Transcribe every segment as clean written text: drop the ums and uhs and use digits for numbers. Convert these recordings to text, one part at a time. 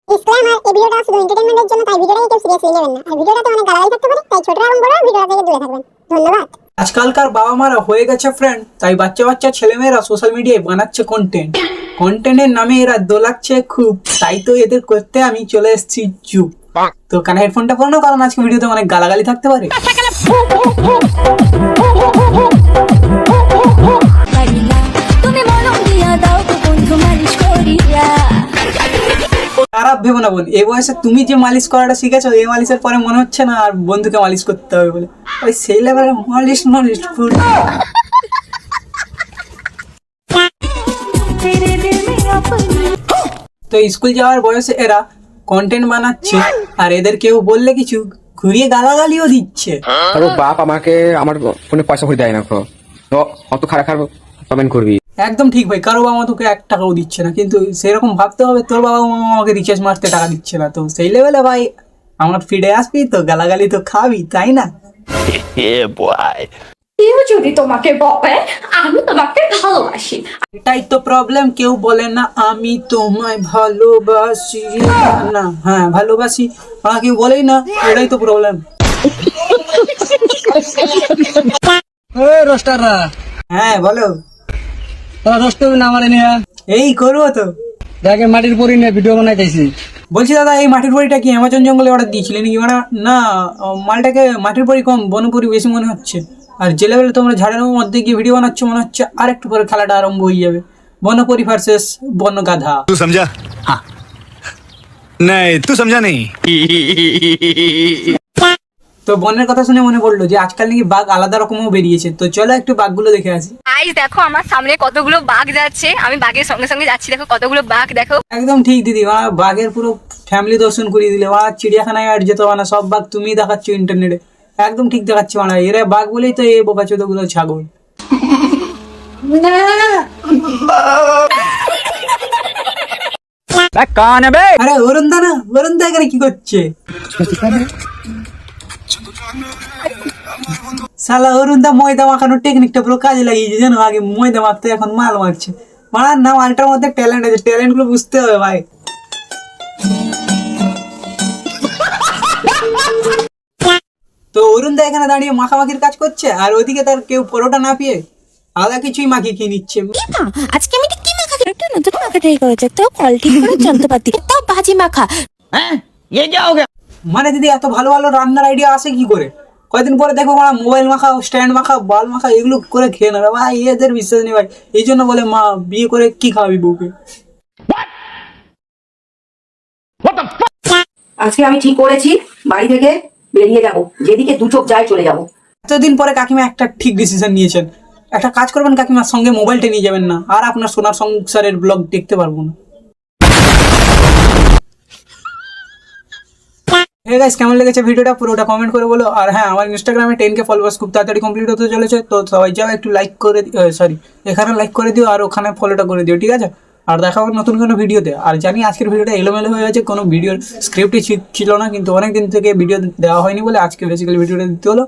Disclaimer, এই ভিডিওটা শুধু এন্টারটেইনমেন্টের জন্য, তাই ভিডিওটাকে কেউ সিরিয়াসলি নেবেন না। আর ভিডিওটাতে অনেক গালাগালি থাকতে পারে, তাই ছোটরা এবং বড়রা ভিডিওটা থেকে দূরে থাকবেন। ধন্যবাদ। আজকালকার বাবা মারা হয়ে গেছে ফ্রেন্ড, তাই বাচ্চা বাচ্চা ছেলেমেয়েরা সোশ্যাল মিডিয়ায় বানাচ্ছে কন্টেন্টের নামে এরা দোলাচ্ছে খুব, তাই তো এদের করতে আমি চলে এসেছি চুপ। তো কানে হেডফোনটা পরে নাও, কারণ আজকে ভিডিওতে অনেক গালাগালি থাকতে পারে। খারাপ ভেবো না বোন, এই বয়সে তুমি যে মালিশ করাটা শিখেছো, এই মালিশের পরে মনে হচ্ছে না আর বন্ধুকে মালিশ করতে হবে বলে, ওই সেই লেভেলের মালিশ ফুল। তো স্কুল যাওয়ার বয়সে এরা কন্টেন্ট বানাচ্ছে, আর এদের কেউ বললে কিছু ঘুরিয়ে গালাগালিও দিচ্ছে। আর ও বাপ আমাকে আমার ফোনে পয়সা করে দেয় না, তো অত খারাপ খারাপ কমেন্ট করবি। একদম ঠিক ভাই, কারো বাবা মা তোকে 1 টাকাও দিচ্ছে না, কিন্তু সেরকম ভাবতে হবে তোর বাবা মা আমাকে রিচার্জ মারতে টাকা দিচ্ছে না, তো সেই লেভেলে ভাই আমার ফিডে আসবি তো গালাগালি তো খাবি, তাই না? কেউ যদি তোমাকে বলে আমি তোমাকে ভালোবাসি, এটাই তো প্রবলেম, কেউ বলে না আমি তোমায় ভালোবাসি না। হ্যাঁ ভালোবাসি, আমার কেউ বলেই না, এটাই তো প্রবলেম। রোস্টাররা, হ্যাঁ বলো। তোরা রোস্ট করবি না আমার নিয়ে? এই করবো তো, দেখে মাটির পরি নিয়ে ভিডিও বানাইতেছি। বলছি দাদা এই মাটির পরিটা কি অ্যামাজন জঙ্গলে অর্ডার দিয়েছিলেন নাকি? মানে না, মালটাকে মাটির পরি কম বনপরি বেশি মনে হচ্ছে। আর যে লেভেলে তোমরা ঝাড়ের মধ্যে গিয়ে ভিডিও বানাচ্ছ, মনে হচ্ছে আর একটু পরে খেলাটা আরম্ভ হয়ে যাবে, বনপরি ভার্সেস বন গাধা। तू समझा? हाँ नहीं तू समझा नहीं। তো বনের কথা শুনে মনে পড়লো যে আজকাল নাকি বাঘ আলাদা রকমও বেরিয়েছে, তো চলো একটু বাঘগুলো দেখে আসি। গাইস দেখো আমার সামনে কতগুলো বাঘ যাচ্ছে, আমি বাঘের সঙ্গে সঙ্গে যাচ্ছি, দেখো কতগুলো বাঘ দেখো। একদম ঠিক দিদি, বাঘের পুরো ফ্যামিলি দর্শন করিয়ে দিলে, চিড়িয়াখানায় আর যেতে হবে না, সব বাঘ তুমি দেখাচ্ছ ইন্টারনেটে, একদম ঠিক দেখাচ্ছে। এরা বাঘ বলেই তো এই বোকাচোদা গুলো ছাগল। আরে অরুণদা না, অরুণদা এখানে কি করছে? শালা অরুণদা ময়দা মাখানোর টেকনিকটা পুরো কাজে লাগিয়েছে জানো, আগে ময়দা মাখতে এখন মাল মাখছে। মারার না, মালটার মধ্যে ট্যালেন্ট আছে, ট্যালেন্ট গুলো বুঝতে হবে ভাই। তো অরুণদা এখানে দাঁড়িয়ে মাখামাখির কাজ করছে, আর ওইদিকে তার কেউ পরোটা না পেয়ে আলাদা কিছুই মাখিয়ে খেয়ে নিচ্ছে। আজকে আমি কি মাখা একটা নতুন মাখা ট্রাই করেছে, তো কোয়ালিটি করে যন্ত্রপাতি তো ভাজি মাখা। হ্যাঁ ये क्या हो गया? মানে দিদি এত ভালো ভালো রান্নার আইডিয়া আসে কি করে? কয়েকদিন পরে দেখবো মোবাইল মাখা, স্ট্যান্ড মাখা, বাল মাখা এগুলো করে খেয়ে নেবে ভাই, এদের বিশ্বাস নেই ভাই। এই জন্য বলে মা বিয়ে করে কি খাওয়াবি বউকে। আজকে আমি ঠিক করেছি বাড়ি থেকে বেরিয়ে যাব, যেদিকে দু চোখ যায় চলে যাব। এতদিন পরে কাকিমা একটা ঠিক ডিসিশন নিয়েছেন। একটা কাজ করবেন কাকিমার সঙ্গে মোবাইলটা নিয়ে যাবেন না, আর আপনার সোনার সংসারের ব্লগ দেখতে পারবো না। হ্যাঁ গাইস, কেমন লেগেছে ভিডিওটা পুরোটা কমেন্ট করে বলো। আর হ্যাঁ, আমার ইনস্টাগ্রামে 10K ফলোয়ার্স খুব তাড়াতাড়ি কমপ্লিট হতে চলেছে, তো সবাই যাও একটু লাইক করে এখানে লাইক করে দিও, আর ওখানে ফলোটা করে দিও, ঠিক আছে? আর দেখা হবে নতুন কোনো ভিডিওতে। আর জানি আজকের ভিডিওটা এলোমেলো হয়ে গেছে, কোনো ভিডিওর স্ক্রিপ্টই ছিল না, কিন্তু অনেকদিন থেকে ভিডিও দেওয়া হয়নি বলে আজকে বেসিক্যালি ভিডিওটা দিতে হলো।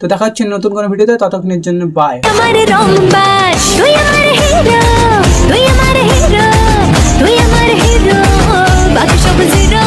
তো দেখা হচ্ছে নতুন কোনো ভিডিওতে, ততক্ষণের জন্য বাই। আমার রংবাজ তুই আমার হিরো, তুই আমার হিরো, তুই আমার হিরো, বাকি সব জিরো।